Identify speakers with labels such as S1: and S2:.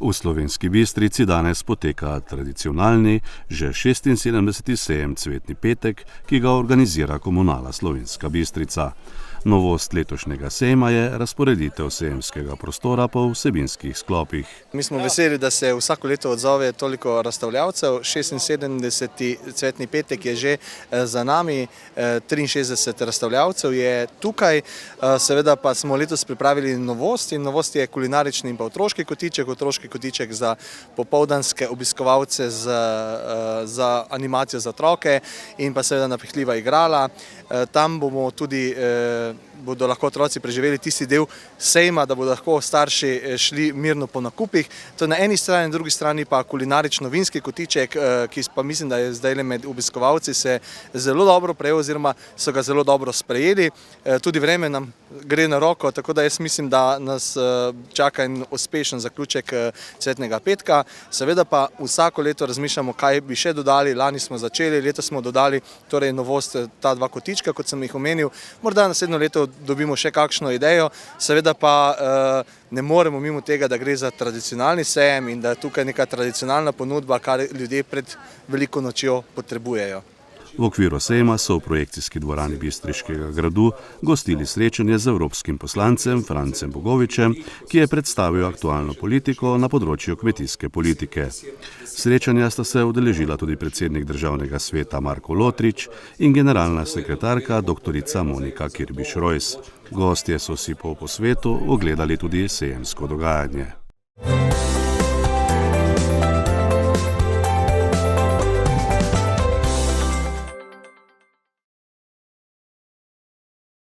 S1: V Slovenski Bistrici danes poteka tradicionalni, že 76. sejem Cvetni petek, ki ga organizira Komunala Slovenska Bistrica. Novost letošnjega sejma je razporeditev sejemskega prostora po vsebinskih sklopih.
S2: Mi smo veseli, da se vsako leto odzove toliko razstavljavcev. 76. Cvetni petek je že za nami, 63 razstavljavcev je tukaj. Seveda pa smo letos pripravili novost in novost je kulinarični in pa otroški kotiček za popoldanske obiskovalce za animacijo za otroke in pa seveda napihljiva igrala. Tam bomo tudi bodo lahko otroci preživeli tisti del sejma, da bodo lahko starši šli mirno po nakupih. To je na eni strani, na drugi strani pa kulinarično-vinski kotiček, ki pa mislim, da je zdaj med obiskovalci se zelo dobro prejel oziroma so ga zelo dobro sprejeli. Tudi vreme nam gre na roko, tako da jaz mislim, da nas čaka en uspešen zaključek Cvetnega petka. Seveda pa vsako leto razmišljamo, kaj bi še dodali. Lani smo začeli, letos smo dodali torej novost ta dva kotička, kot sem jih omenil. Morda naslednjo leto dobimo še kakšno idejo, seveda pa ne moremo mimo tega, da gre za tradicionalni sejem in da je tukaj neka tradicionalna ponudba, kar ljudje pred veliko nočjo potrebujejo.
S1: V okviru sejma so v projekcijski dvorani Bistriškega gradu gostili srečanje z evropskim poslancem Francem Bogovičem, ki je predstavil aktualno politiko na področju kmetijske politike. Srečanja sta se udeležila tudi predsednik Državnega sveta Marko Lotrič in generalna sekretarka dr. Monika Kirbiš-Rojs. Gostje so si po posvetu ogledali tudi sejemsko dogajanje.